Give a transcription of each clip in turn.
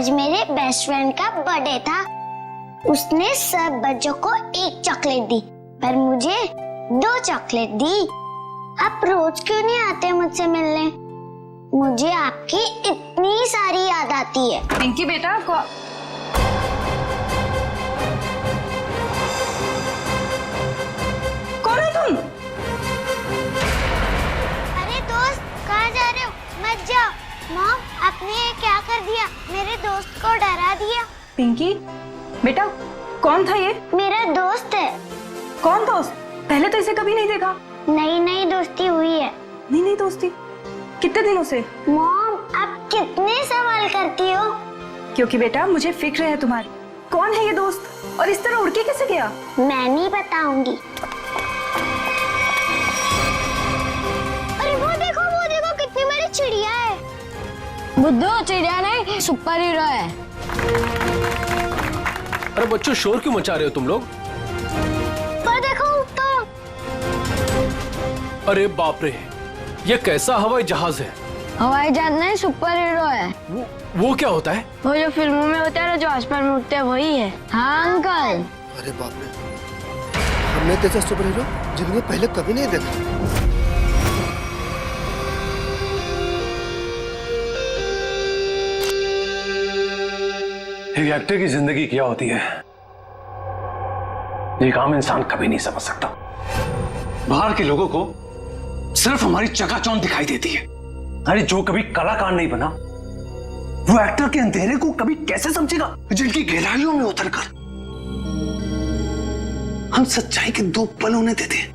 आज मेरे best friend का बर्थडे था। उसने सब बच्चों को एक चॉकलेट दी, पर मुझे 2 चॉकलेट दी। आप रोज क्यों नहीं आते मुझसे मिलने? मुझे आपकी इतनी सारी याद आती है। पिंकी बेटा, कौन है तुम? अरे दोस्त, कहाँ जा रहे हो? मत जाओ। मॉम, आपने ये क्या कर दिया? मेरे दोस्त को डरा दिया। पिंकी बेटा, कौन था ये? मेरा दोस्त है। कौन दोस्त? पहले तो इसे कभी नहीं देखा। नई नई दोस्ती हुई है। नहीं दोस्ती? कितने दिनों से? मॉम, आप कितने सवाल करती हो? क्योंकि बेटा मुझे फिक्र है तुम्हारी। कौन है ये दोस्त और इस तरह उड़ के कैसे गया? मैं नहीं बताऊंगी। अरे वो देखो कितनी बड़ी चिड़िया है। बुद्धू, चिड़िया नहीं, सुपर हीरो है। अरे बच्चों, शोर क्यों मचा रहे हो तुम लोग? पर देखो ऊपर। अरे बाप रे, ये कैसा हवाई जहाज है? हवाई जहाज नहीं, सुपर हीरो है। वो क्या होता है? वो जो फिल्मों में होता है ना, जो आसमान में उड़ते हैं, वही है। हाँ अंकल। अरे बाप रे, हमने तेजा सुपर हीरो जिंदगी में पहले कभी नहीं देखा। एक एक्टर की जिंदगी क्या होती है, एक आम इंसान कभी नहीं समझ सकता। बाहर के लोगों को सिर्फ हमारी चकाचौंध दिखाई देती है। अरे जो कभी कलाकार नहीं बना, वो एक्टर के अंधेरे को कभी कैसे समझेगा? जिनकी गहराइयों में उतरकर हम सच्चाई के 2 पल उन्हें देते हैं।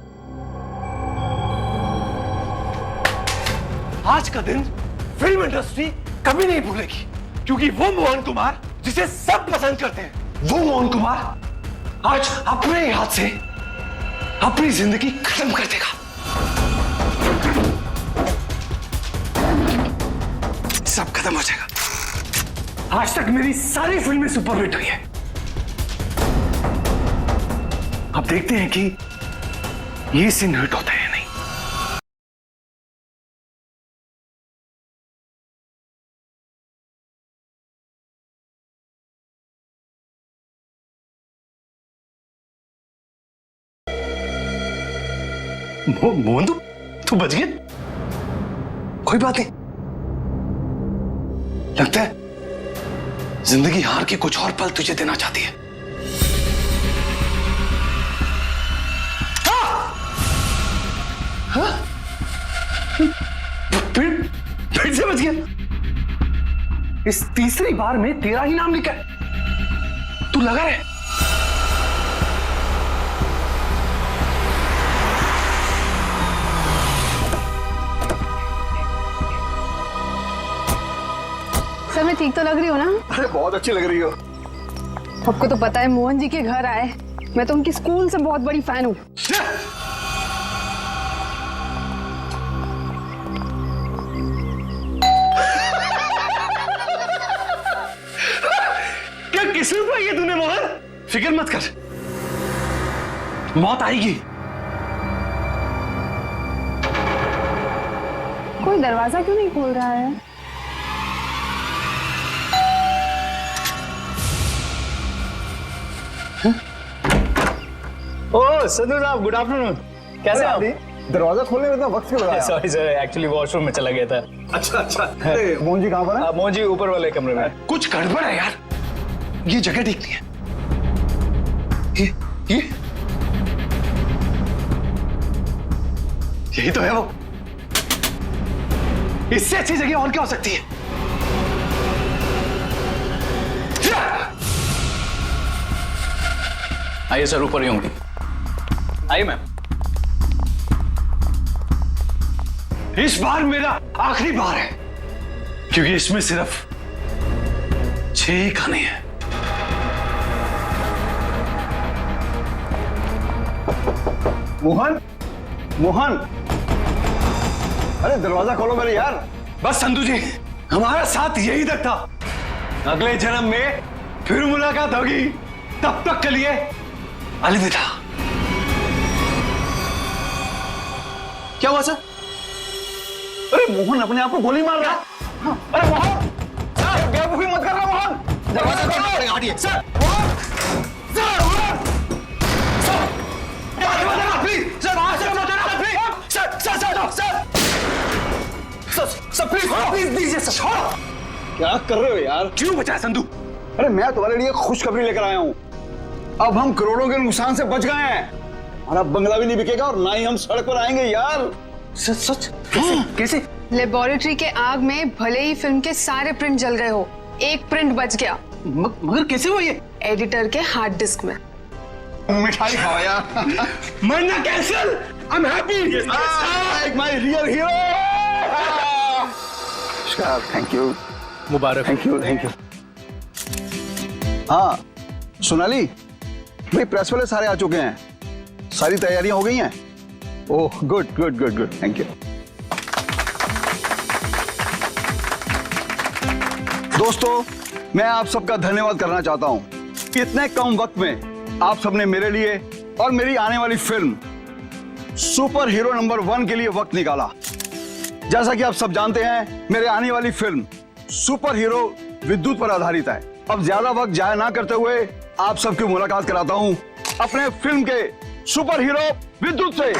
आज का दिन फिल्म इंडस्ट्री कभी नहीं भूलेगी, क्योंकि वो मोहन कुमार जिसे सब पसंद करते हैं, वो मोहन कुमार आज अपने हाथ से अपनी जिंदगी खत्म कर देगा। सब खत्म हो जाएगा। आज तक मेरी सारी फिल्में सुपरहिट हुई है। अब देखते हैं कि ये सीन हिट होता है या नहीं। मोहन, तू बच गया? कोई बात नहीं। लगता है जिंदगी हार के कुछ और पल तुझे देना चाहती है। हाँ? फिर से बच गया। इस तीसरी बार में तेरा ही नाम लिखा है। तू लगा है। सर, मैं ठीक तो लग रही हूँ ना? अरे बहुत अच्छी लग रही हो। आपको तो पता है मोहन जी के घर आए, मैं तो उनकी स्कूल से बहुत बड़ी फैन हूँ। क्या किस्मत पाई है तूने मोहन? फिक्र मत कर, मौत आएगी। कोई दरवाजा क्यों नहीं खोल रहा है? ओह संधू साहब, गुड आफ्टरनून। कैसे आप? दरवाजा खोलने में इतना वक्त क्यों लगाया? सॉरी सर, एक्चुअली वॉशरूम में चला गया था। अच्छा। मोहन जी कहाँ पर है? मोहन जी ऊपर वाले कमरे में। कुछ गड़बड़ है यार, ये जगह ठीक नहीं है। ये यही तो है वो। इससे अच्छी जगह और क्या हो सकती है? आइए सर, ऊपर ही होंगे। आइए मैम। इस बार मेरा आखिरी बार है, क्योंकि इसमें सिर्फ 6 ही खाने हैं। मोहन, मोहन, अरे दरवाजा खोलो मेरे यार। बस संधू जी, हमारा साथ यही तक था। अगले जन्म में फिर मुलाकात होगी। तब तक के लिए अलविदा। क्या हुआ सर? अरे मोहन अपने आप को गोली मार रहा है। अरे मोहन, बेवकूफी मत कर रहा मोहन। दरवाजा खोलना पड़ेगा, हटिए। सर, क्या कर रहे हो यार? क्यों बचाया संधू? अरे मैं तुम्हारे लिए खुशखबरी लेकर आया हूँ। अब हम करोड़ों के नुकसान से बच गए हैं। हमारा बंगला भी नहीं बिकेगा और ना ही हम सड़क पर आएंगे यार। सच सच? कैसे? कैसे? लेबोरेटरी के आग में भले ही फिल्म के सारे प्रिंट जल गए हो, एक प्रिंट बच गया, मगर कैसे हुआ ये? एडिटर के हार्ड डिस्क में। मिठाई खाओ यार। मरना cancel. I am happy. My real hero. Thank you, Mubarak. Thank you, thank you. हाँ सोनाली भाई, प्रेस वाले सारे आ चुके हैं, सारी तैयारियां हो गई हैं। Oh good good good good, thank you. दोस्तों मैं आप सबका धन्यवाद करना चाहता हूं कि इतने कम वक्त में आप सबने मेरे लिए और मेरी आने वाली फिल्म सुपर हीरो नंबर 1 के लिए वक्त निकाला। जैसा कि आप सब जानते हैं, मेरे आने वाली फिल्म सुपर हीरो विद्युत पर आधारित है। अब ज्यादा वक्त जाया ना करते हुए आप सबकी मुलाकात कराता हूं अपने फिल्म के सुपर हीरो विद्युत से।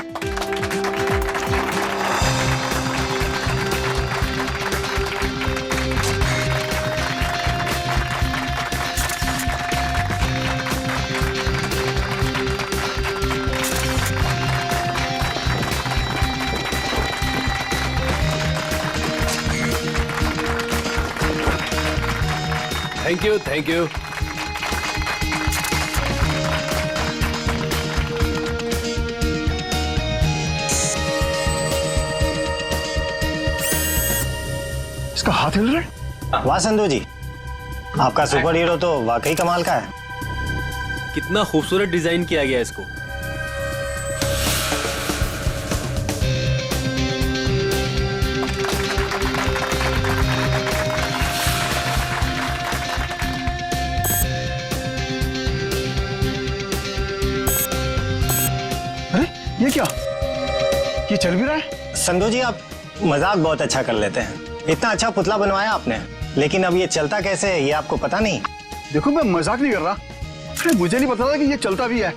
Thank you, thank you. इसका हाथ हिल रहा है। वाह संधू जी, आपका सुपर हीरो तो वाकई कमाल का है। कितना खूबसूरत डिजाइन किया गया इसको। अरे ये क्या, ये चल भी रहा है? संधू जी आप मजाक बहुत अच्छा कर लेते हैं। इतना अच्छा पुतला बनवाया आपने, लेकिन अब ये चलता कैसे है ये आपको पता नहीं? देखो मैं मजाक नहीं कर रहा, अरे मुझे नहीं पता था कि ये चलता भी है।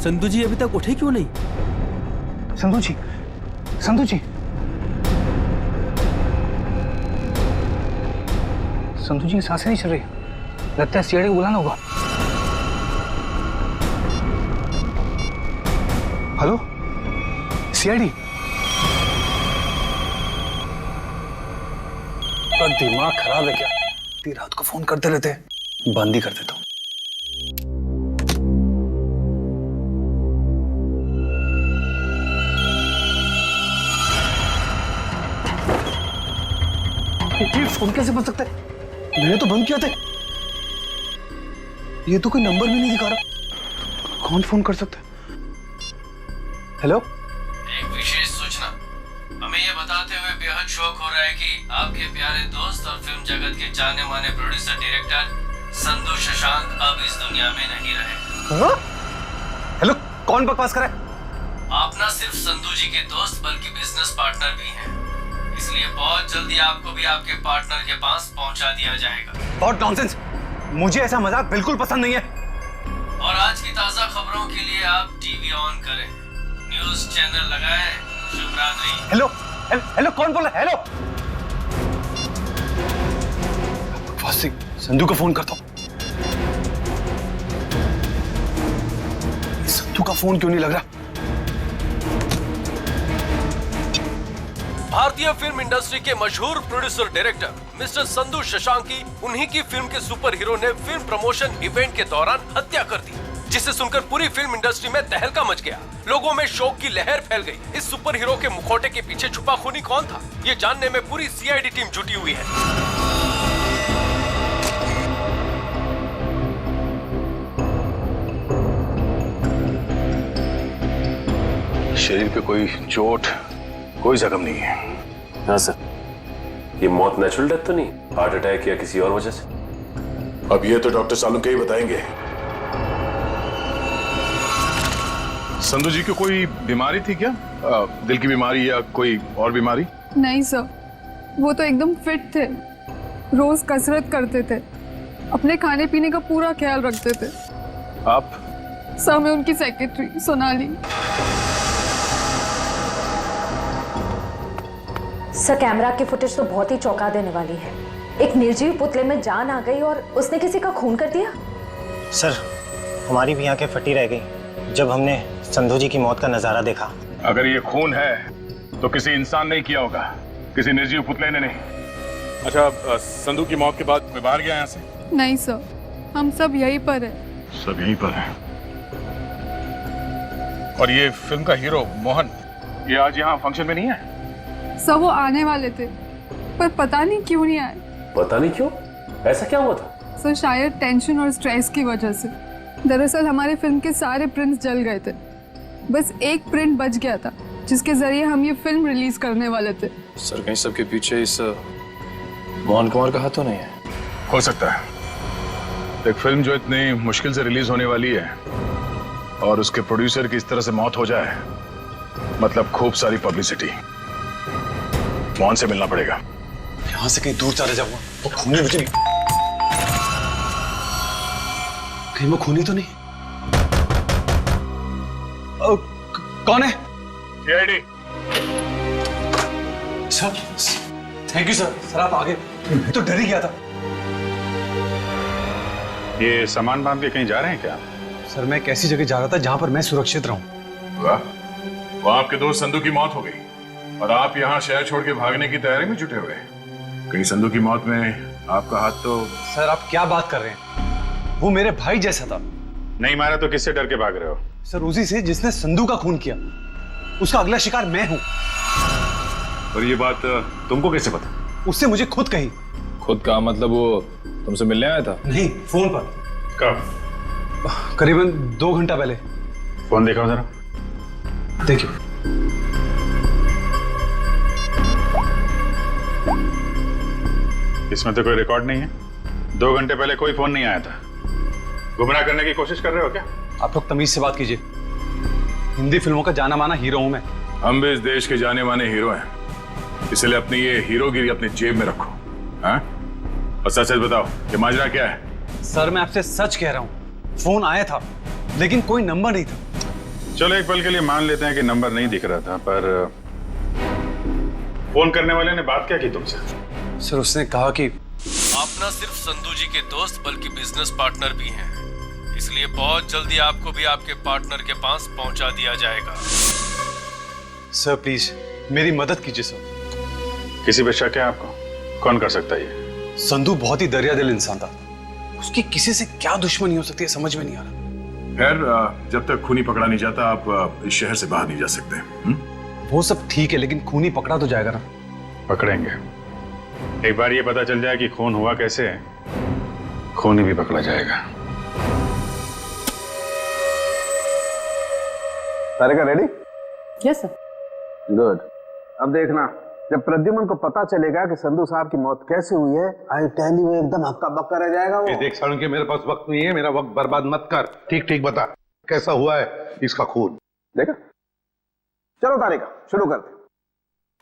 संधू जी अभी तक उठे क्यों नहीं? संधू जी, संधू जी, संधू जी की सांसें नहीं चल रही। लगता है सीआईडी को बुलाना होगा। Hello CID. दिमाग खराब है क्या? इतनी रात को फोन करते रहते हैं। बंद ही कर देता हूँ। ये फोन कैसे बन सकता है? मैंने तो बंद किया था। ये तो कोई नंबर भी नहीं दिखा रहा। कौन फोन कर सकता है? हेलो, एक विशेष सूचना। हमें ये बताते हुए बेहद शौक हो रहा है कि आपके प्यारे दोस्त और फिल्म जगत के जाने माने प्रोड्यूसर डायरेक्टर संधू शशांक अब इस दुनिया में नहीं रहे। हेलो, कौन बकवास कर रहा है? आप ना सिर्फ संधू जी के दोस्त बल्कि बिजनेस पार्टनर भी हैं, इसलिए बहुत जल्दी आपको भी आपके पार्टनर के पास पहुंचा दिया जाएगा। बहुत नॉनसेंस, मुझे ऐसा मजाक बिल्कुल पसंद नहीं है। और आज की ताजा खबरों के लिए आप टीवी ऑन करें, न्यूज चैनल लगाएं। शुभ रात्रि। हेलो हेलो, कौन बोल रहा है? हेलो, बकवास, संधू को फोन करता हूँ। संधू का फोन क्यों नहीं लग रहा? भारतीय फिल्म इंडस्ट्री के मशहूर producer director mister Sandhu Shashank की उन्हीं की फिल्म के सुपर हीरो ने फिल्म प्रमोशन इवेंट के दौरान हत्या कर दी, जिसे सुनकर पूरी फिल्म इंडस्ट्री में तहलका मच गया। लोगों में शोक की लहर फैल गई। इस सुपर हीरो के मुखौटे के पीछे छुपा खूनी कौन था, ये जानने में पूरी सीआईडी टीम जुटी हुई है। शरीर पे कोई चोट, कोई जख्म नहीं है। हाँ सर, ये मौत नेचुरल डेथ तो नहीं, हार्ट अटैक या किसी और वजह से? अब ये तो डॉक्टर सालू के ही बताएंगे। संधू जी को कोई बीमारी थी क्या? दिल की बीमारी या कोई और बीमारी? नहीं सर, वो तो एकदम फिट थे, रोज कसरत करते थे, अपने खाने पीने का पूरा ख्याल रखते थे। आप? सर मैं उनकी सेक्रेटरी सोनाली। सर कैमरा की फुटेज तो बहुत ही चौंका देने वाली है। एक निर्जीव पुतले में जान आ गई और उसने किसी का खून कर दिया। सर हमारी भी आंखें फटी रह गई जब हमने संधू जी की मौत का नजारा देखा। अगर ये खून है तो किसी इंसान ने किया होगा, किसी निर्जीव पुतले ने नहीं। अच्छा, संधू की मौत के बाद मैं बाहर गया यहाँ से? नहीं सर, हम सब यहीं पर है। सब यहीं पर है। और ये फिल्म का हीरो मोहन, ये आज यहाँ फंक्शन में नहीं है? सब वो आने वाले थे पर पता नहीं क्यों नहीं आए। पता नहीं क्यों? ऐसा क्या हुआ था? सर शायद टेंशन और स्ट्रेस की वजह से। दरअसल हमारे फिल्म के सारे प्रिंट्स जल गए थे, बस एक प्रिंट बच गया था जिसके जरिए हम ये फिल्म रिलीज करने वाले थे। सर कहीं सबके पीछे इस मोहन कुमार का हाथ तो नहीं है? हो सकता है। एक फिल्म जो इतनी मुश्किल से रिलीज होने वाली है और उसके प्रोड्यूसर की इस तरह से मौत हो जाए, मतलब खूब सारी पब्लिसिटी। मोहन से मिलना पड़ेगा। यहां से कहीं दूर चले जाऊंगा। वो खूनी मुझे कहीं वो खूनी तो नहीं? कौन है? CID. Sir thank you sir. Sir आप आगे, मैं तो डर ही गया था। ये सामान बांध के कहीं जा रहे हैं क्या? सर मैं एक ऐसी जगह जा रहा था जहां पर मैं सुरक्षित रहूं। वाह, वो आपके दोस्त संधू की मौत हो गई और आप यहाँ शहर छोड़ के भागने की तैयारी में जुटे हुए। कहीं संधू की मौत में आपका हाथ तो? सर आप क्या बात कर रहे हैं? वो मेरे भाई जैसा था। नहीं मारा तो किससे डर के भाग रहे हो? सर उसी से जिसने संधू का खून किया, उसका अगला शिकार मैं हूं। और ये बात तुमको कैसे पता? उससे मुझे खुद कही। खुद का मतलब वो तुमसे मिलने आया था? नहीं, फोन पर। कब? करीबन 2 घंटा पहले। फोन देखा जरा। देखिए। इसमें तो कोई रिकॉर्ड नहीं है। 2 घंटे पहले कोई फोन नहीं आया था। गुमराह करने की कोशिश कर रहे हो क्या? आप लोग तमीज से बात कीजिए। हिंदी फिल्मों का जाना माना हीरो हूं मैं। हम भी इस देश के जाने माने हीरो हैं, इसलिए अपनी ये हीरोगिरी अपनी जेब में रखो। हाँ? और सच सच बताओ, ये माजरा क्या है? सर मैं आपसे सच कह रहा हूं, फोन आया था लेकिन कोई नंबर नहीं था। चलो एक पल के लिए मान लेते हैं कि नंबर नहीं दिख रहा था, पर फोन करने वाले ने बात क्या की तुमसे? सर उसने कहा कि आप न सिर्फ संधू जी के दोस्त बल्कि बिजनेस पार्टनर भी हैं, इसलिए बहुत जल्दी आपको भी आपके पार्टनर के पास पहुंचा दिया जाएगा। सर प्लीज मेरी मदद कीजिए सर। किसी पे शक है आपको? कौन कर सकता है ये? संधू बहुत ही दरियादिल इंसान था। उसकी किसी से क्या दुश्मनी हो सकती है समझ में नहीं आ रहा। खैर, जब तक खूनी पकड़ा नहीं जाता आप इस शहर से बाहर नहीं जा सकते। वो सब ठीक है लेकिन खूनी पकड़ा तो जाएगा ना? पकड़ेंगे। एक बार ये पता चल जाए कि खून हुआ कैसे, खूनी भी पकड़ा जाएगा। सारे का रेडी? Yes sir. गुड। अब देखना, जब प्रद्युमन को पता चलेगा कि संधू साहब की मौत कैसे हुई है, आई टेल यू एकदम हक्का बक्का रह जाएगा वो। देख सालू के मेरे पास वक्त नहीं है, मेरा वक्त बर्बाद मत कर। ठीक ठीक बता कैसा हुआ है इसका खून। देखा? चलो तारिका शुरू करते।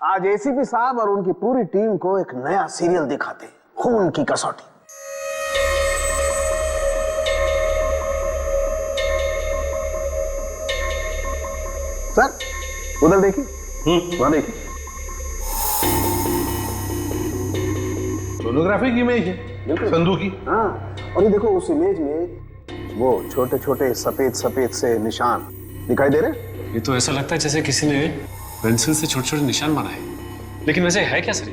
आज एसीपी साहब और उनकी पूरी टीम को एक नया सीरियल दिखाते, खून की कसौटी। सर उधर देखिए, वहां देखिए। सोनोग्राफी की इमेज है संधू की। हाँ, और ये देखो उस इमेज में वो छोटे छोटे सफेद सफेद से निशान दिखाई दे रहे हैं। ये तो ऐसा लगता है जैसे किसी ने पेंसिल से छोटे छोटे निशान बनाए। लेकिन वैसे है क्या सर?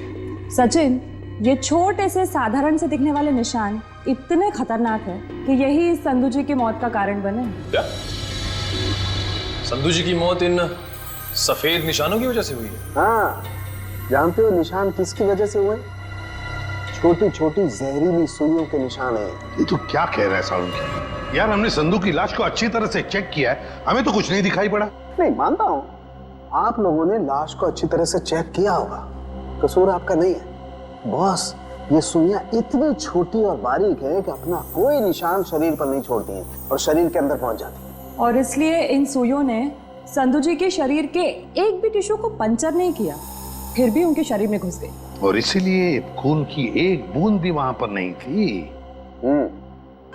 सचिन, ये छोटे से साधारण से दिखने वाले निशान इतने खतरनाक है कि यही संधू जी की मौत का कारण बने। क्या? संधू जी की मौत इन सफेद निशानों की वजह से हुई है? हाँ, जानते हो निशान किसकी वजह से हुए? छोटी छोटी जहरीली सुइयों के निशान है। ये तो क्या कह रहा है सालुंकी? यार हमने संधू की लाश को अच्छी तरह से चेक किया है, हमें तो कुछ नहीं दिखाई पड़ा। नहीं मानता हूँ, आप लोगों ने लाश को अच्छी तरह से चेक किया होगा, कसूर आपका नहीं है। बॉस, ये सुइयां इतनी छोटी और बारीक है कि अपना कोई निशान शरीर पर नहीं छोड़ती हैं और शरीर के अंदर पहुंच जाती हैं। और इसलिए इन सुइयों ने संधू जी के शरीर के एक भी टिश्यू को पंचर नहीं किया, फिर भी उनके शरीर में घुस गई। और इसीलिए खून की एक बूंद भी वहां पर नहीं थी।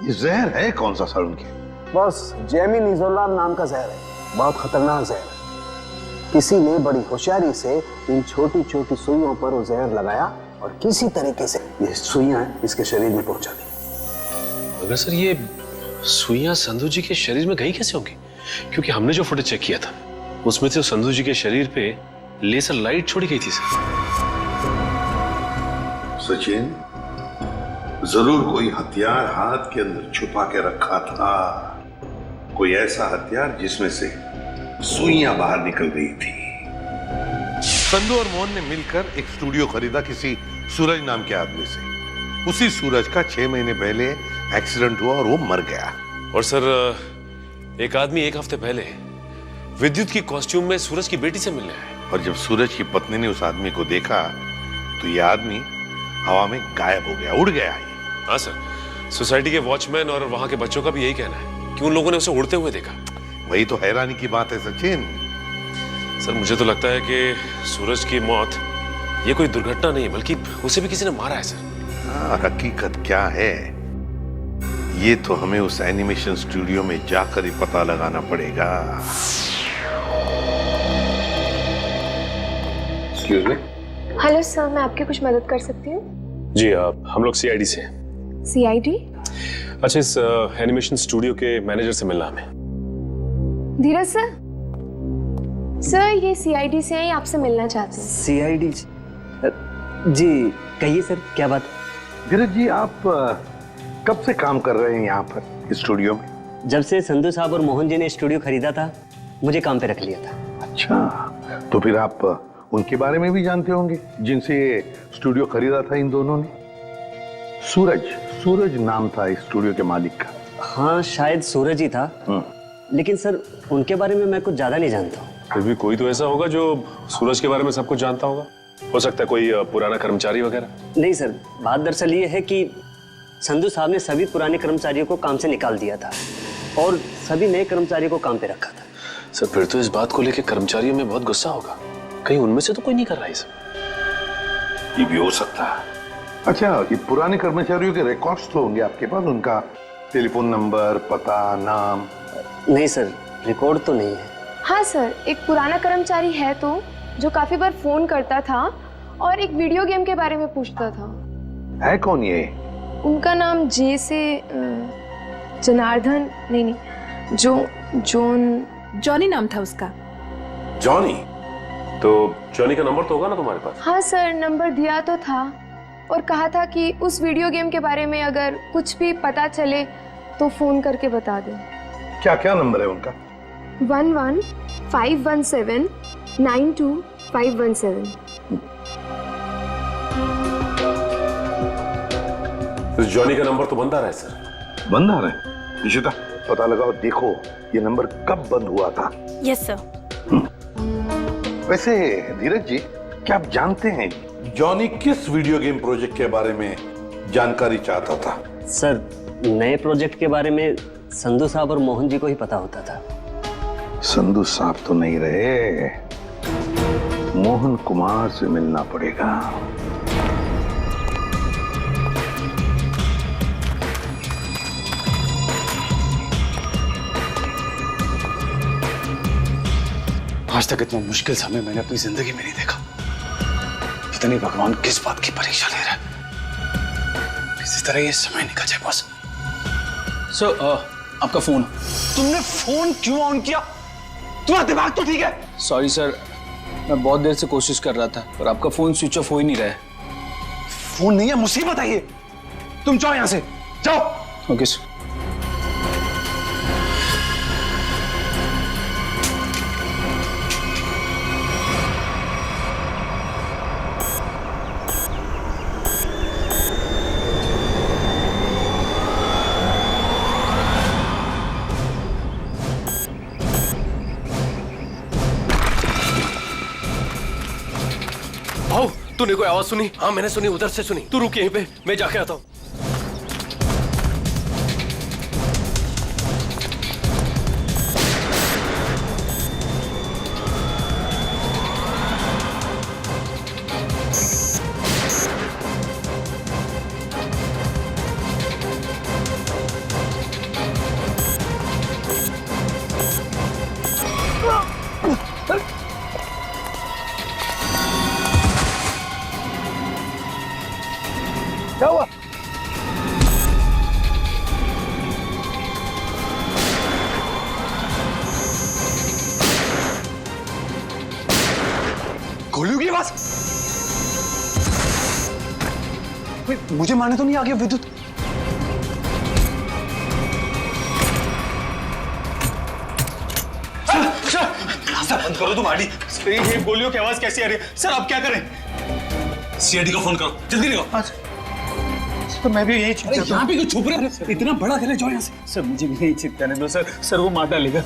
ये जहर है कौन सा सालुंकी? बॉस, जेमिनिजोलाम नाम का जहर है, बहुत खतरनाक जहर है। किसी ने बड़ी होशियारी से इन छोटी छोटी सुइयों पर वो जहर लगाया और किसी तरीके से ये सुइयां इसके शरीर में पहुंचा दी। मगर सर ये सुइयां संधू जी के शरीर में गई कैसे होंगी? क्योंकि हमने जो फुटेज चेक किया था उसमें से संधू जी के शरीर पे लेजर लाइट छोड़ी गई थी सर। सचिन, जरूर कोई हथियार हाथ के अंदर छुपा के रखा था, कोई ऐसा हथियार जिसमें से सुइयां बाहर निकल गई थी। संधू और मोहन ने मिलकर एक स्टूडियो खरीदा किसी सूरज नाम के आदमी से। उसी सूरज का 6 महीने पहले एक्सीडेंट हुआ और वो मर गया। और सर एक आदमी 1 हफ्ते पहले विद्युत की कॉस्ट्यूम में सूरज की बेटी से मिलने आया। और जब सूरज की पत्नी ने उस आदमी को देखा तो ये आदमी हवा में गायब हो गया, उड़ गया। हाँ सर, सोसाइटी के वॉचमैन और वहां के बच्चों का भी यही कहना है कि उन लोगों ने उसे उड़ते हुए देखा। वही तो हैरानी की बात है सचिन। सर मुझे तो लगता है कि सूरज की मौत ये कोई दुर्घटना नहीं है, बल्कि उसे भी किसी ने मारा है सर। हकीकत क्या है ये तो हमें उस एनिमेशन स्टूडियो में जाकर ही पता लगाना पड़ेगा। Excuse me. हेलो सर, मैं आपकी कुछ मदद कर सकती हूँ? जी हम लोग सीआईडी से हैं। सीआईडी? अच्छा, इस एनिमेशन स्टूडियो के मैनेजर से मिलना हमें। धीरज सर? सर ये सीआईडी से हैं, आपसे मिलना चाहते हैं। सीआईडी? जी कहिए सर, क्या बात? धीरज जी, आप कब से काम कर रहे हैं यहाँ पर स्टूडियो में? जब से संधू साहब और मोहन जी ने स्टूडियो खरीदा था, मुझे काम पे रख लिया था। अच्छा, तो फिर आप उनके बारे में भी जानते होंगे जिनसे ये स्टूडियो खरीदा था इन दोनों ने? सूरज नाम था इस स्टूडियो के मालिक का। हाँ, शायद सूरज ही था, लेकिन सर उनके बारे में मैं कुछ ज्यादा नहीं जानता हूँ। फिर भी कोई तो ऐसा होगा जो सूरज के बारे में सब कुछ जानता होगा। हो सकता है कोई पुराना कर्मचारी वगैरह। नहीं सर, बात दरअसल ये है कि संधू साहब ने सभी पुराने कर्मचारियों को काम से निकाल दिया था और सभी नए कर्मचारियों को काम पे रखा था। सर फिर तो इस बात को लेकर कर्मचारियों में बहुत गुस्सा होगा, कहीं उनमें से तो कोई नहीं कर रहा है सब। ये भी हो सकता है। अच्छा, ये पुराने कर्मचारियों के रिकॉर्ड्स तो होंगे आपके पास, उनका टेलीफोन नंबर, पता, नाम? नहीं सर, रिकॉर्ड तो नहीं है। हाँ सर, एक पुराना कर्मचारी है तो जो काफी बार फोन करता था और एक वीडियो गेम के बारे में पूछता था। है कौन ये? उनका नाम जे से जनार्दन नहीं, जॉनी नाम था उसका। जॉनी? तो जॉनी का नंबर तो होगा ना तुम्हारे पास? हाँ सर, नंबर दिया तो था और कहा था कि उस वीडियो गेम के बारे में अगर कुछ भी पता चले तो फोन करके बता दें। क्या क्या नंबर है उनका? 11-517-92-517। जॉनी का नंबर तो बंद आ रहा है सर। बंद आ रहा है? निशिता, पता लगाओ, देखो ये नंबर कब बंद हुआ था। Yes sir. वैसे धीरज जी, क्या आप जानते हैं जॉनी किस वीडियो गेम प्रोजेक्ट के बारे में जानकारी चाहता था? सर, नए प्रोजेक्ट के बारे में संधू साहब और मोहन जी को ही पता होता था। संधू साहब तो नहीं रहे, मोहन कुमार से मिलना पड़ेगा। आज तक इतना मुश्किल समय मैंने अपनी जिंदगी में नहीं देखा। पता नहीं भगवान किस बात की परीक्षा ले रहा है। इसी तरह ये समय निकल जाए बस। सर, आपका फोन। तुमने फोन क्यों ऑन किया? तुम्हारा दिमाग तो ठीक है? सॉरी सर, मैं बहुत देर से कोशिश कर रहा था पर आपका फोन स्विच ऑफ हो ही नहीं रहा है। फोन नहीं है, मुसीबत है ये। तुम जाओ यहां से, जाओ। Okay sir. भाऊ, तूने कोई आवाज सुनी? हाँ मैंने सुनी, उधर से सुनी। तू रुक यहीं पे, मैं जाके आता हूँ। क्या हुआ? गोलियों की आवाज। मुझे मारने तो नहीं आ गया विद्युत? बंद करो तुम आड़ी। ये गोलियों की आवाज कैसी आ रही है? सर आप क्या करें? सीआईडी को फोन करो, जल्दी करो। तो मैं भी यही चिंता। यहाँ पे क्यों छुप रहे हैं? इतना बड़ा घर है, जाओ यहाँ से। सर मुझे भी यही चिंता नहीं दो सर। सर वो मार डालेगा।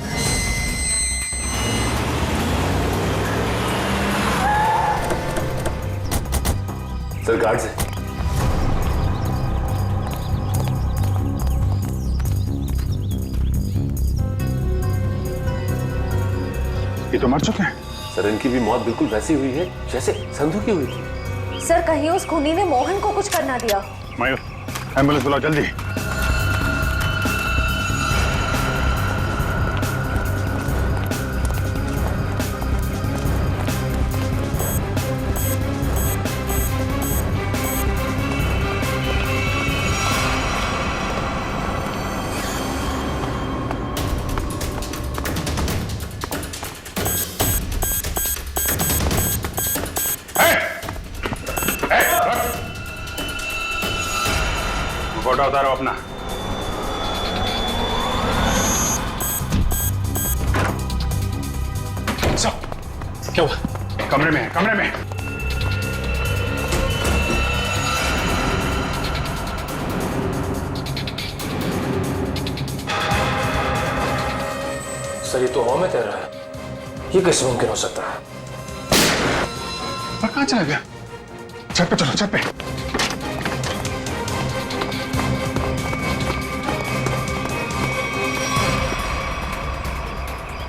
सर गार्ड से ये तो मर चुके हैं। सर इनकी भी मौत बिल्कुल वैसी हुई है जैसे संधू की हुई थी। सर कहीं उस खूनी ने मोहन को कुछ करना दिया। मयूर, एम्बुलेंस बुलाओ जल्दी। फोटो उतारो अपना। क्या हुआ? कमरे में है, कमरे में। सर ये तो हवा में तैर रहा है, ये कैसे मुमकिन हो सकता है? कहाँ चला गया? छत पे चलो, छत पे।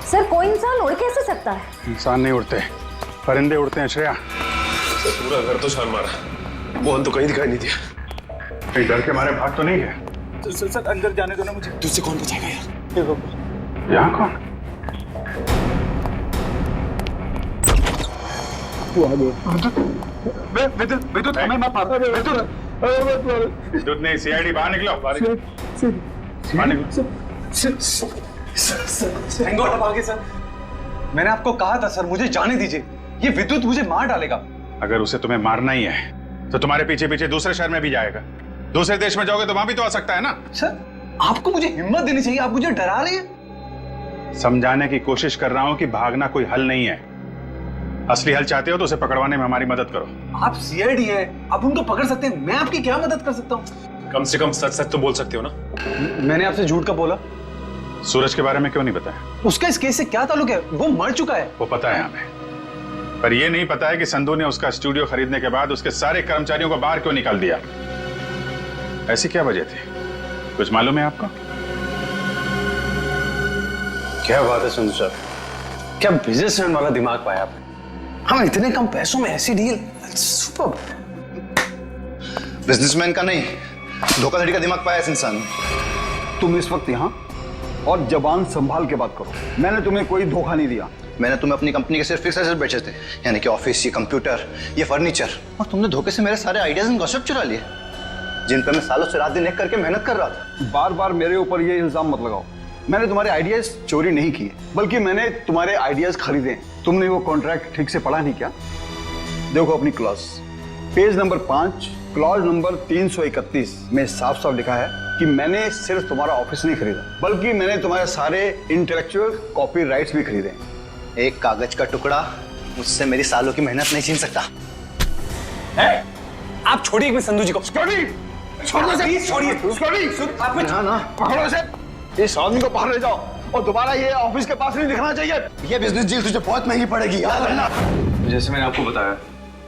सर कोई इंसान उड़ कैसे सकता है? इंसान नहीं उड़ते, परिंदे उड़ते हैं श्रेया। सर पूरा घर तो छान मारा, मोहन तो कहीं दिखाई नहीं दिया। कहीं डर के मारे भाग तो नहीं है? सर अंदर जाने दो ना मुझे। तुझसे कौन बचाएगा यार? यहाँ कौन? विद्युत हमें मत मारो। विद्युत नहीं, सीआईडी बाहर निकलो, बाहर निकलो। थैंक गॉड आप आ गए सर। मैंने आपको कहा था सर, मुझे जाने दीजिए, ये विद्युत मुझे मार डालेगा। अगर उसे तुम्हें मारना ही है तो तुम्हारे पीछे पीछे दूसरे शहर में भी जाएगा। दूसरे देश में जाओगे तो वहां भी तो आ सकता है ना। सर आपको मुझे हिम्मत देनी चाहिए, आप मुझे डरा रहे हैं। समझाने की कोशिश कर रहा हूं कि भागना कोई हल नहीं है। असली हल चाहते हो तो उसे पकड़वाने में हमारी मदद करो। आप सीआईडी है, आप उनको पकड़ सकते हैं, मैं आपकी क्या मदद कर सकता हूँ? कम से कम सच सच तो बोल सकते हो ना। मैंने आपसे झूठ का बोला? सूरज के बारे में क्यों नहीं बताया? उसका इस केस से क्या ताल्लुक है? वो मर चुका है। वो पता है हमें, पर यह नहीं पता है कि संधू ने उसका स्टूडियो खरीदने के बाद उसके सारे कर्मचारियों को बाहर क्यों निकाल दिया। ऐसी क्या वजह थी, कुछ मालूम है आपको? क्या बात है संधू सर, क्या बिजनेसमैन वाला दिमाग पाया आपने। हम इतने कम पैसों में ऐसी डील, सुपर। बिजनेसमैन का नहीं, धोखाधड़ी का दिमाग पाया इस इंसान ने। तुम इस वक्त यहाँ और जबान संभाल के बात करो। मैंने तुम्हें कोई धोखा नहीं दिया। मैंने तुम्हें अपनी कंपनी के सिर्फ फिक्स एसेट बेचे थे, यानी कि ऑफिस, ये कंप्यूटर, ये फर्नीचर, और तुमने धोखे से मेरे सारे आइडियाज एंड गॉसिप चुरा लिए, जिन पर मैं सालों से रात दिन एक करके मेहनत कर रहा था। बार बार मेरे ऊपर ये इल्जाम मत लगाओ। मैंने तुम्हारे आइडियाज चोरी नहीं किए, बल्कि मैंने तुम्हारे आइडियाज खरीदे। तुमने वो कॉन्ट्रैक्ट ठीक से पढ़ा नहीं क्या? देखो अपनी clause, page number 5, clause number 331 में साफ साफ लिखा है कि मैंने सिर्फ तुम्हारा ऑफिस नहीं खरीदा, बल्कि मैंने तुम्हारे सारे इंटेलेक्चुअल कॉपीराइट्स भी खरीदे। एक कागज का टुकड़ा मुझसे मेरी सालों की मेहनत नहीं छीन सकता। आप छोड़िए एक संधू जी को। छोड़िए ना, पकड़ो इसे। इस आदमी को बाहर ले जाओ और दोबारा ये ऑफिस के पास नहीं दिखना चाहिए। ये बिजनेस डील तुझे बहुत महंगी पड़ेगी, याद रखना। जैसे मैंने आपको बताया,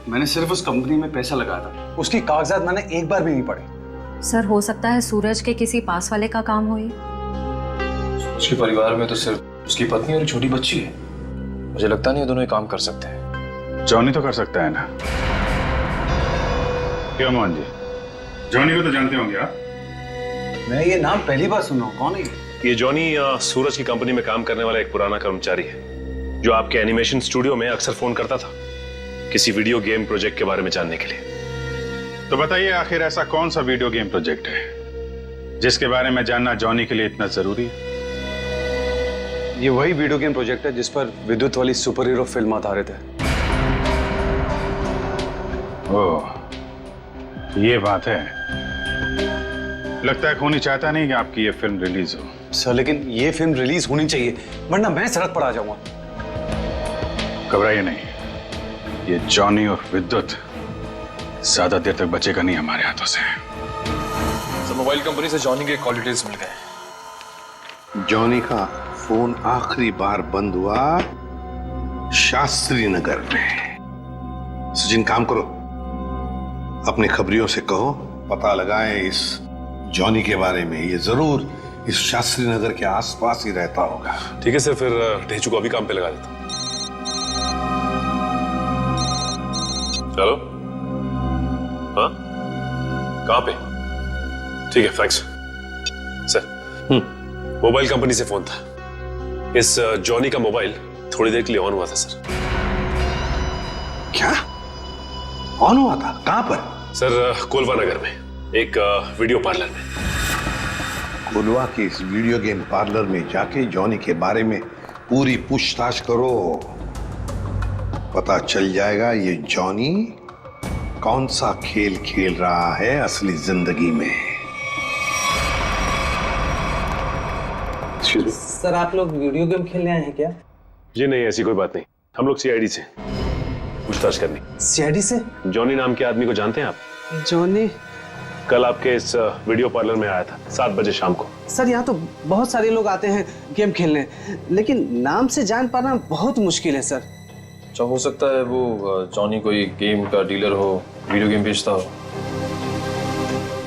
मैंने सिर्फ उस कंपनी में पैसा लगाया था, उसकी कागजात मैंने एक बार भी नहीं पढ़े। सर हो सकता है सूरज के किसी पास वाले का काम हो ये। उसके परिवार में तो सिर्फ उसकी पत्नी और एक छोटी बच्ची है। मुझे लगता नहीं ये दोनों ही काम कर सकते हैं। जॉनी तो कर सकता है ना? क्यों मोहन जी, जॉनी को तो जानते होंगे आप? मैं ये नाम पहली बार सुन रहा हूँ, कौन है ये जॉनी सूरज की कंपनी में काम करने वाला एक पुराना कर्मचारी है जो आपके एनिमेशन स्टूडियो में अक्सर फोन करता था किसी वीडियो गेम प्रोजेक्ट के बारे में जानने के लिए। तो बताइए आखिर ऐसा कौन सा वीडियो गेम प्रोजेक्ट है जिसके बारे में जानना जॉनी के लिए इतना जरूरी है? ये वही वीडियो गेम प्रोजेक्ट है जिस पर विद्युत वाली सुपर हीरो फिल्म आधारित है। ओह, ये बात है। लगता है खूनी चाहता नहीं कि आपकी ये फिल्म रिलीज हो। सर लेकिन ये फिल्म रिलीज होनी चाहिए, वरना मैं सड़क पर आ जाऊंगा। घबराइए नहीं, ये जॉनी और विद्युत ज्यादा देर तक बचेगा नहीं हमारे हाथों से। सर मोबाइल कंपनी से जॉनी के कॉल डिटेल्स मिल गए। जॉनी का फोन आखिरी बार बंद हुआ शास्त्री नगर में। सचिन काम करो, अपने खबरियों से कहो पता लगाएं इस जॉनी के बारे में। ये जरूर इस शास्त्री नगर के आसपास ही रहता होगा। ठीक है सर, फिर ढेचू को अभी काम पे लगा देता हूं। हेलो, हाँ कहाँ पे? ठीक है थैंक्स सर। मोबाइल कंपनी से फोन था। इस जॉनी का मोबाइल थोड़ी देर के लिए ऑन हुआ था सर। क्या ऑन हुआ था? कहां पर? सर कोलवा नगर में एक वीडियो पार्लर में। कोलवा के इस वीडियो गेम पार्लर में जाके जॉनी के बारे में पूरी पूछताछ करो। पता चल जाएगा ये जॉनी कौन सा खेल खेल रहा है असली जिंदगी में। सर आप लोग वीडियो गेम खेलने आए हैं क्या? जी नहीं, ऐसी कोई बात नहीं। हम लोग सीआईडी से पूछताछ करनी। सीआईडी से? जॉनी नाम के आदमी को जानते हैं आप? जॉनी कल आपके इस वीडियो पार्लर में आया था 7 बजे शाम को। सर यहाँ तो बहुत सारे लोग आते हैं गेम खेलने, लेकिन नाम से जान पाना बहुत मुश्किल है सर। अच्छा, हो सकता है वो जॉनी कोई गेम का डीलर हो, वीडियो गेम बेचता हो।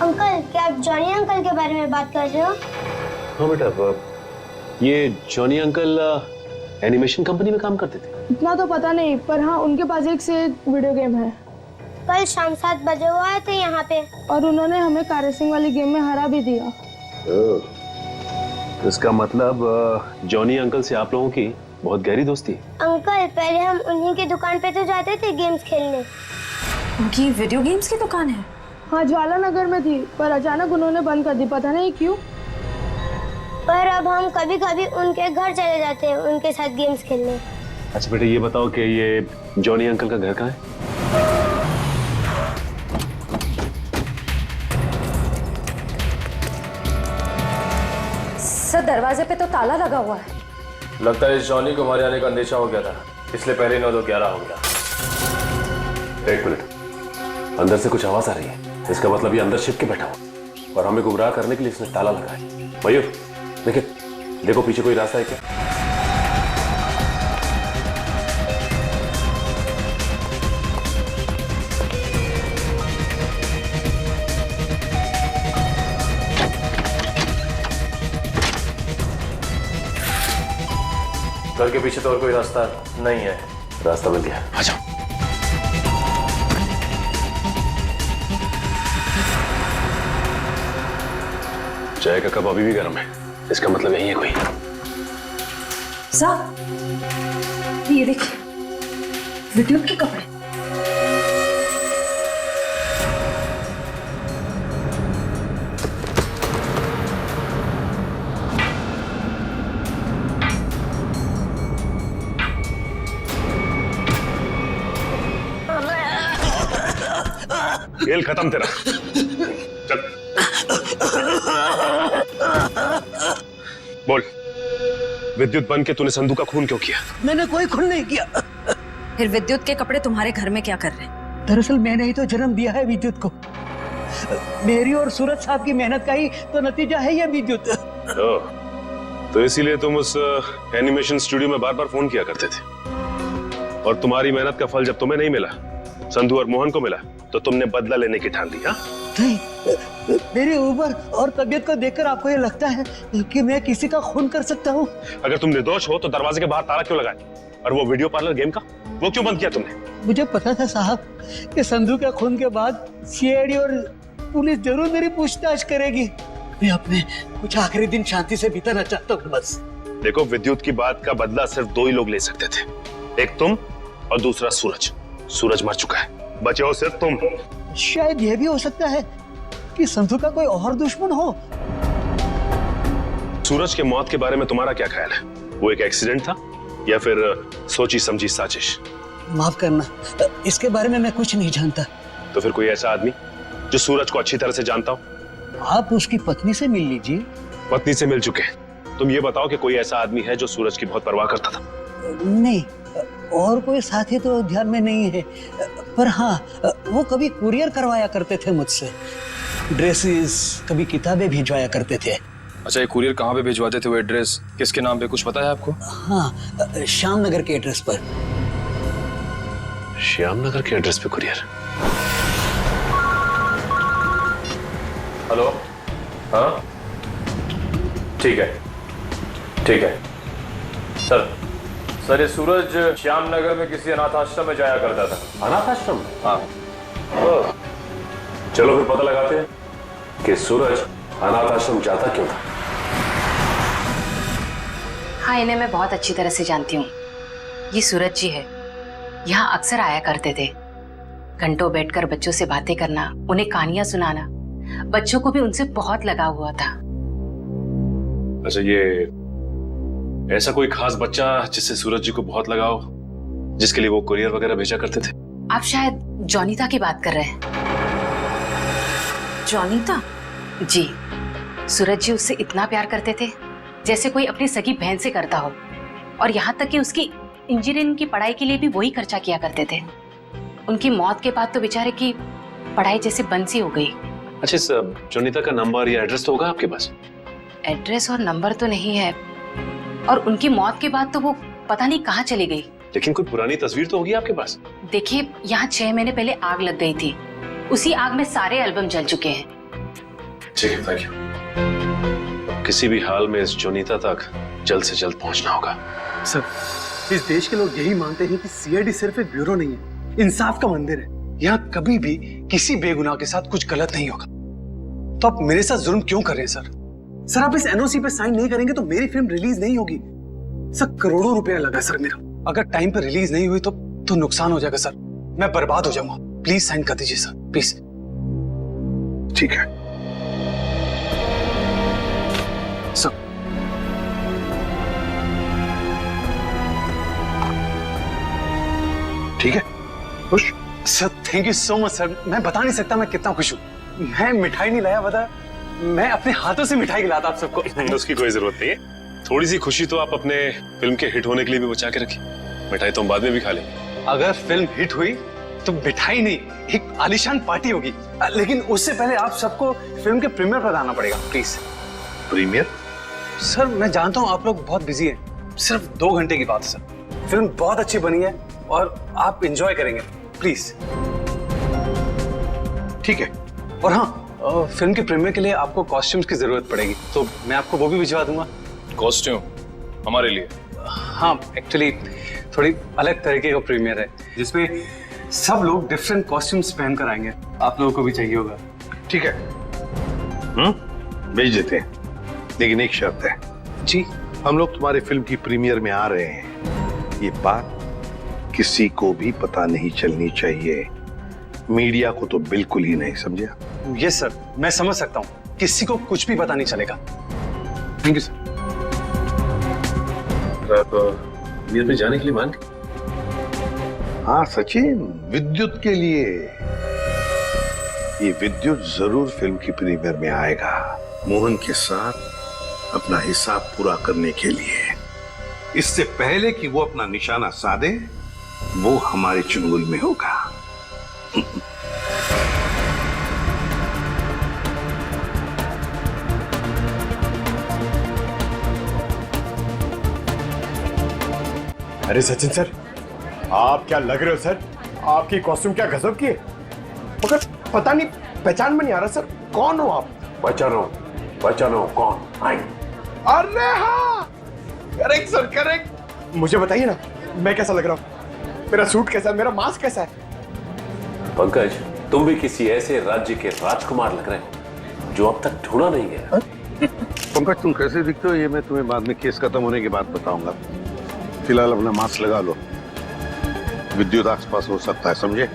अंकल, क्या आप जॉनी अंकल के बारे में बात कर रहे हो? हाँ बेटा, ये जॉनी अंकल एनिमेशन कंपनी में काम करते थे। इतना तो पता नहीं, पर हाँ उनके पास एक से एक वीडियो गेम है। कल शाम 7 बजे वो आए थे यहाँ पे और उन्होंने हमें कार रेसिंग वाली गेम में हरा भी दिया। इसका मतलब जॉनी अंकल से आप लोगों की बहुत गहरी दोस्ती है। अंकल, पहले हम उन्हीं की दुकान पे तो जाते थे गेम्स खेलने। उनकी वीडियो गेम्स की दुकान है? हाँ, ज्वाला नगर में थी, पर अचानक उन्होंने बंद कर दी, पता नहीं क्यों। पर अब हम कभी कभी उनके घर चले जाते हैं उनके साथ गेम्स खेलने। अच्छा बेटा, ये बताओ कि ये जॉनी अंकल का घर कहाँ है? सर दरवाजे पे तो ताला लगा हुआ है। लगता है इस जॉनी को हमारे आने का अंदेशा हो गया था, इसलिए पहले 9-2-11 हो गया। एक मिनट, अंदर से कुछ आवाज आ रही है। इसका मतलब ये अंदर छिप के बैठा हुआ और हमें गुमराह करने के लिए इसने ताला लगाया। मयूर देखिए, देखो पीछे कोई रास्ता है क्या? घर के पीछे तो और कोई रास्ता नहीं है। रास्ता मिल गया, आ जाओ। चाय का कप अभी भी गर्म है, इसका मतलब यही है कोई। साहब ये देखिए, विद्युत के कपड़े। खेल खत्म तेरा। चल बोल, विद्युत बन के तूने संधू का खून क्यों किया? मैंने कोई खून नहीं किया। फिर विद्युत के कपड़े तुम्हारे घर में क्या कर रहे हैं? दरअसल मैंने ही तो जन्म दिया है विद्युत को। मेरी और सूरज साहब की मेहनत का ही तो नतीजा है ये विद्युत। तो इसीलिए तुम उस एनिमेशन स्टूडियो में बार बार फोन किया करते थे, और तुम्हारी मेहनत का फल जब तुम्हें नहीं मिला, संधू और मोहन को मिला, तो तुमने बदला लेने की ठान ली। हाँ, नहीं, मेरी उम्र और तबीयत को देखकर आपको ये लगता है कि मैं किसी का खून कर सकता हूँ? अगर तुम निर्दोष हो तो दरवाजे के बाहर ताला क्यों लगाया? और वो वीडियो पार्लर गेम का वो क्यों बंद किया तुमने? मुझे पता था साहब कि संधू के खून के बाद सीआईडी और पुलिस जरूर मेरी पूछताछ करेगी। मैं अपने कुछ आखिरी दिन शांति से बिताना चाहता हूँ बस। देखो, विद्युत की बात का बदला सिर्फ दो ही लोग ले सकते थे, एक तुम और दूसरा सूरज। सूरज मर चुका है, बचे हो सिर्फ तुम। शायद यह भी हो सकता है कि संधू का कोई और दुश्मन हो। सूरज के मौत के बारे में तुम्हारा क्या ख्याल है? वो एक एक्सीडेंट था या फिर सोची समझी साजिश? माफ करना, इसके बारे में मैं कुछ नहीं जानता। तो फिर कोई ऐसा आदमी जो सूरज को अच्छी तरह से जानता हो? आप उसकी पत्नी से मिल लीजिए। पत्नी से मिल चुके हैं, तुम ये बताओ कि कोई ऐसा आदमी है जो सूरज की बहुत परवाह करता था? नहीं, और कोई साथी तो ध्यान में नहीं है, पर हाँ, वो कभी कुरियर करवाया करते थे मुझसे, ड्रेसेस, कभी किताबें भिजवाया करते थे। अच्छा, ये कुरियर कहाँ पे भिजवाते थे? वो एड्रेस किसके नाम पे, कुछ पता है आपको? हाँ, श्याम नगर के एड्रेस पर। श्याम नगर के एड्रेस पे कुरियर? हेलो, हाँ ठीक है, ठीक है सर, ये सूरज श्याम नगर में किसी अनाथ आश्रम में जाया करता था। अनाथ आश्रम? हाँ। चलो फिर पता लगाते हैं कि सूरज अनाथ आश्रम जाता क्यों था। हाँ, इन्हें मैं बहुत अच्छी तरह से जानती हूँ। ये सूरज जी है, यहाँ अक्सर आया करते थे। घंटों बैठकर बच्चों से बातें करना, उन्हें कहानियां सुनाना, बच्चों को भी उनसे बहुत लगाव हुआ था। अच्छा, ये ऐसा कोई खास बच्चा जिससे सूरज जी को बहुत लगाव, जिसके लिए वो कुरियर वगैरह भेजा करते थे? आप शायद जॉनीता की बात कर रहे हैं। जॉनीता? जी, सूरज जी उससे इतना प्यार करते थे जैसे कोई अपनी सगी बहन से करता हो, और यहाँ तक कि उसकी इंजीनियरिंग की पढ़ाई के लिए भी वही खर्चा किया करते थे। उनकी मौत के बाद तो बेचारे की पढ़ाई जैसे बंद सी हो गई। अच्छा, इस जॉनीता का नंबर या एड्रेस तो होगा आपके पास? एड्रेस और नंबर तो नहीं है, और उनकी मौत के बाद तो वो पता नहीं कहाँ चली गई। लेकिन कोई पुरानी तस्वीर तो होगी आपके पास? देखिए, यहाँ 6 महीने पहले आग लग गई थी, उसी आग में सारे एल्बम जल चुके हैं। ठीक है, थैंक यू। किसी भी हाल में इस जोनीता तक जल्द से जल्द पहुंचना होगा। सर, इस देश के लोग यही मानते हैं कि सीआईडी सिर्फ एक ब्यूरो नहीं है, इंसाफ का मंदिर है। यहाँ कभी भी किसी बेगुनाह के साथ कुछ गलत नहीं होगा। तो आप मेरे साथ जुल्म क्यों कर रहे हैं सर? सर, आप इस एनओसी पे साइन नहीं करेंगे तो मेरी फिल्म रिलीज नहीं होगी। सर, करोड़ों रुपया लगा सर मेरा। अगर टाइम पर रिलीज नहीं हुई तो नुकसान हो जाएगा सर, मैं बर्बाद हो जाऊंगा। प्लीज साइन कर दीजिए सर, प्लीज। ठीक है सर। ठीक है, खुश? Sir, thank you so much sir. मैं बता नहीं सकता मैं कितना खुश हूँ। मैं मिठाई नहीं लाया, बता, मैं अपने हाथों से मिठाई खिलाता आप सबको। उसकी कोई जरूरत नहीं है। थोड़ी सी खुशी तो आप अपने फिल्म के हिट होने के लिए भी बचा के रखिए। मिठाई तो हम बाद में भी खा लेंगे। अगर फिल्म हिट हुई तो मिठाई नहीं, एक आलीशान पार्टी होगी। लेकिन उससे पहले आप सबको फिल्म के प्रीमियर पर आना पड़ेगा, प्लीज। प्रीमियर? सर, मैं जानता हूँ आप लोग बहुत बिजी हैं, सिर्फ 2 घंटे की बात है सर। फिल्म बहुत अच्छी बनी है और आप एंजॉय करेंगे, प्लीज। ठीक है। और हाँ, फिल्म के प्रीमियर के लिए आपको कॉस्ट्यूम्स की जरूरत पड़ेगी, तो मैं आपको वो भी भिजवा दूंगा। कॉस्ट्यूम हमारे लिए? हाँ, एक्चुअली थोड़ी अलग तरीके का प्रीमियर है जिसमें सब लोग डिफरेंट कॉस्ट्यूम्स पहनकर आएंगे। आप लोगों को भी चाहिए होगा। ठीक है, भेज देते हैं, लेकिन एक शर्त है। जी? हम लोग तुम्हारे फिल्म की प्रीमियर में आ रहे हैं, ये बात किसी को भी पता नहीं चलनी चाहिए, मीडिया को तो बिल्कुल ही नहीं, समझा? यस सर, मैं समझ सकता हूँ, किसी को कुछ भी पता नहीं चलेगा। Thank you sir. आप मीर में जाने के लिए मान गए? हाँ सचिन, विद्युत के लिए। ये विद्युत जरूर फिल्म की प्रीमियर में आएगा, मोहन के साथ अपना हिसाब पूरा करने के लिए। इससे पहले कि वो अपना निशाना साधे, वो हमारे चुंगल में होगा। अरे सचिन सर, आप क्या लग रहे हो सर? आपकी कॉस्ट्यूम क्या गजब की है, मगर पता नहीं, पहचान में नहीं आ रहा सर, कौन हो आप? पहचानो कौन? आई। अरे हाँ, करेक्ट सर, करेक्ट। मुझे बताइए ना, मैं कैसा लग रहा हूँ? मेरा सूट कैसा है, मेरा मास्क कैसा है? पंकज, तुम भी किसी ऐसे राज्य के राजकुमार लग रहे हो जो अब तक ढूंढा नहीं गया। पंकज, तुम कैसे दिखते हो ये मैं तुम्हें बाद में केस खत्म होने के बाद बताऊंगा। फिलहाल अपना मास्क लगा लो, विद्युत आसपास हो सकता है, समझे?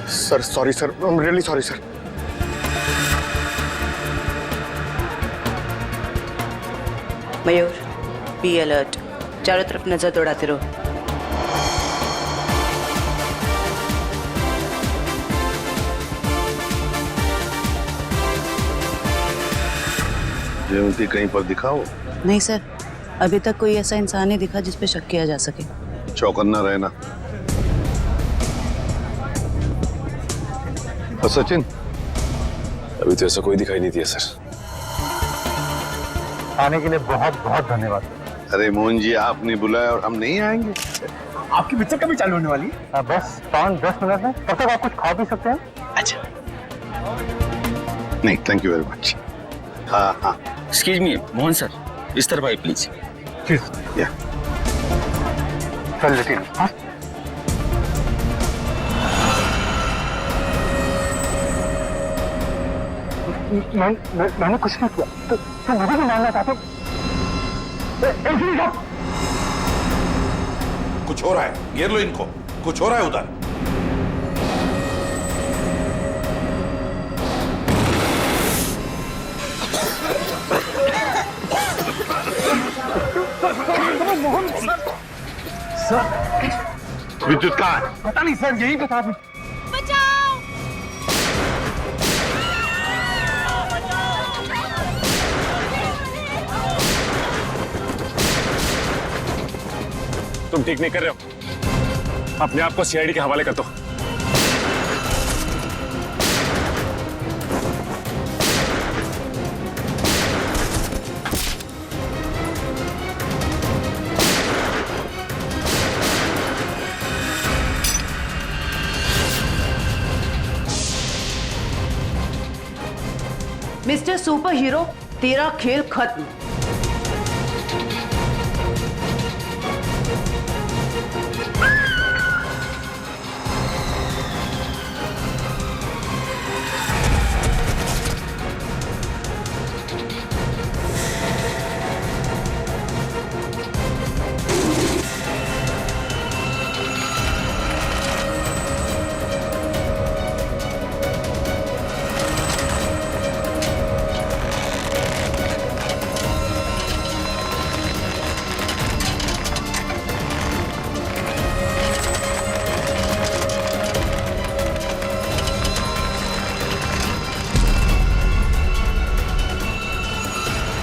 Sir sorry sir, I am really sorry sir. Mayur, be alert, चारों तरफ नजर दौड़ाते रहो। जयवंती कहीं पर दिखाओ। नहीं सर, अभी तक कोई ऐसा इंसान नहीं दिखा जिस पे शक किया जा सके। चौकन्ना रहना। और सचिन? अभी तो ऐसा कोई दिखाई नहीं दिया सर। आने के लिए बहुत बहुत धन्यवाद। अरे मोहन जी, आपने बुलाया और हम नहीं आएंगे? आपकी पिक्चर कभी चालू होने वाली है? बस 5-10 मिनट में, तब तक आप कुछ खा भी सकते हैं। अच्छा। नहीं, थैंक यू वेरी मच। हाँ हाँ। एक्सक्यूज मी मोहन सर, इस तरफ आइए प्लीज। या। चल लेकिन हाँ? मैंने कुछ नहीं किया, तो मुझे भी मानना चाहते हो? कुछ हो रहा है, घेर लो इनको, कुछ हो रहा है उधर। सर, विद्युत कहाँ है? पता नहीं सर, यही बता दो। तुम ठीक नहीं कर रहे हो, अपने आप को सीआईडी के हवाले कर दो। मिस्टर सुपर हीरो, तेरा खेल खत्म।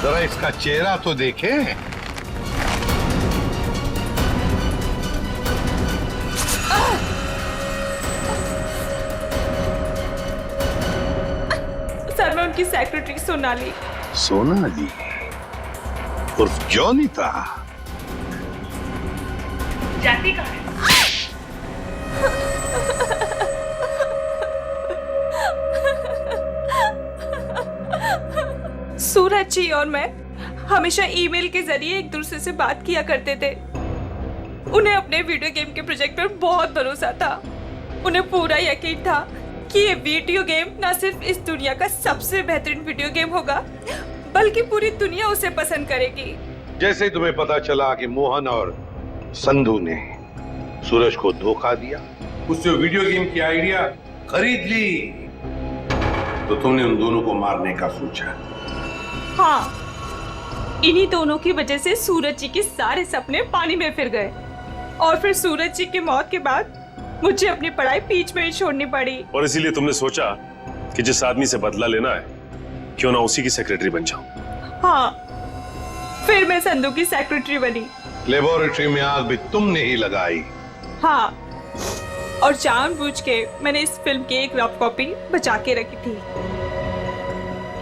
जरा इसका चेहरा तो देखे। सर, मैं उनकी सेक्रेटरी सोनाली। सोनाली उर्फ जॉनी था। जाती कहाँ है? सूरज जी और मैं हमेशा ईमेल के जरिए एक दूसरे से बात किया करते थे। उन्हें अपने वीडियो गेम के प्रोजेक्ट पर बहुत भरोसा था। उन्हें पूरा यकीन था कि ये वीडियो गेम न सिर्फ इस दुनिया का सबसे बेहतरीन वीडियो गेम होगा, बल्कि पूरी दुनिया उसे पसंद करेगी। जैसे तुम्हें पता चला कि मोहन और संधू ने सूरज को धोखा दिया, उससे वीडियो गेम की आइडिया खरीद ली, तो तुमने उन दोनों को मारने का सोचा। हाँ, इन्हीं दोनों की वजह से सूरज जी के सारे सपने पानी में फिर गए और फिर सूरज जी की मौत के बाद मुझे अपनी पढ़ाई बीच में ही छोड़नी पड़ी। और इसीलिए तुमने सोचा कि जिस आदमी से बदला लेना है क्यों ना उसी की सेक्रेटरी बन जाऊं। हाँ, फिर मैं संधू की सेक्रेटरी बनी। लेबोरेटरी में आग भी तुमने ही लगाई। हाँ, और जानबूझ के मैंने इस फिल्म की एक रफ कॉपी बचा के रखी थी।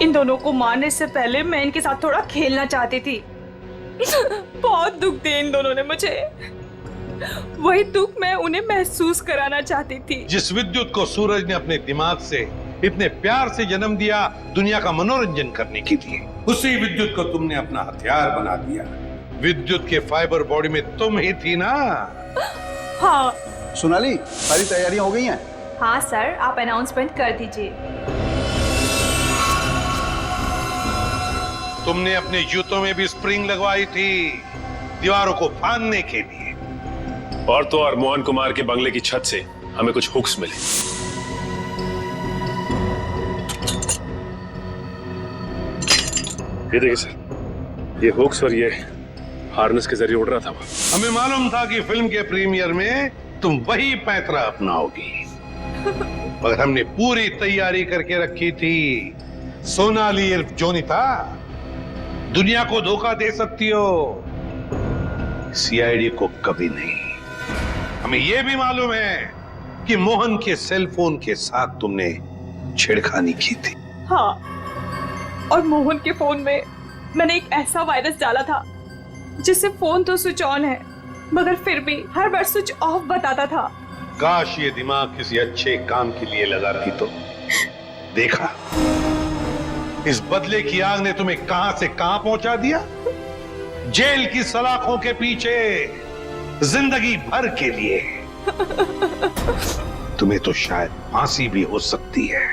इन दोनों को मारने से पहले मैं इनके साथ थोड़ा खेलना चाहती थी। बहुत दुख दिए इन दोनों ने मुझे। वही दुख मैं उन्हें महसूस कराना चाहती थी। जिस विद्युत को सूरज ने अपने दिमाग से इतने प्यार से जन्म दिया दुनिया का मनोरंजन करने के लिए, उसी विद्युत को तुमने अपना हथियार बना दिया। विद्युत के फाइबर बॉडी में तुम ही थी ना? हाँ। सोनाली, सारी तैयारियां हो गई हैं? हाँ सर, आप अनाउंसमेंट कर दीजिए। तुमने अपने जूतों में भी स्प्रिंग लगवाई थी दीवारों को फाड़ने के लिए। और तो और मोहन कुमार के बंगले की छत से हमें कुछ हुक्स मिले। ये देखिए सर, ये हुक्स और ये हार्नेस के जरिए उड़ रहा था वो। हमें मालूम था कि फिल्म के प्रीमियर में तुम वही पैंतरा अपनाओगी, मगर हमने पूरी तैयारी करके रखी थी। सोनाली इर्फ जोनिता, दुनिया को धोखा दे सकती हो, सीआईडी को कभी नहीं। हमें यह भी मालूम है कि मोहन के सेल फोन के साथ तुमने छेड़खानी की थी। हाँ, और मोहन के फोन में मैंने एक ऐसा वायरस डाला था जिससे फोन तो स्विच ऑन है मगर फिर भी हर बार स्विच ऑफ बताता था। काश ये दिमाग किसी अच्छे काम के लिए लगा रही तो। देखा, इस बदले की आग ने तुम्हें कहां से कहां पहुंचा दिया। जेल की सलाखों के पीछे जिंदगी भर के लिए। तुम्हें तो शायद फांसी भी हो सकती है।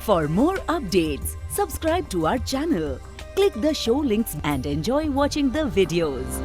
For more updates, subscribe to our channel, click the show links and enjoy watching the videos.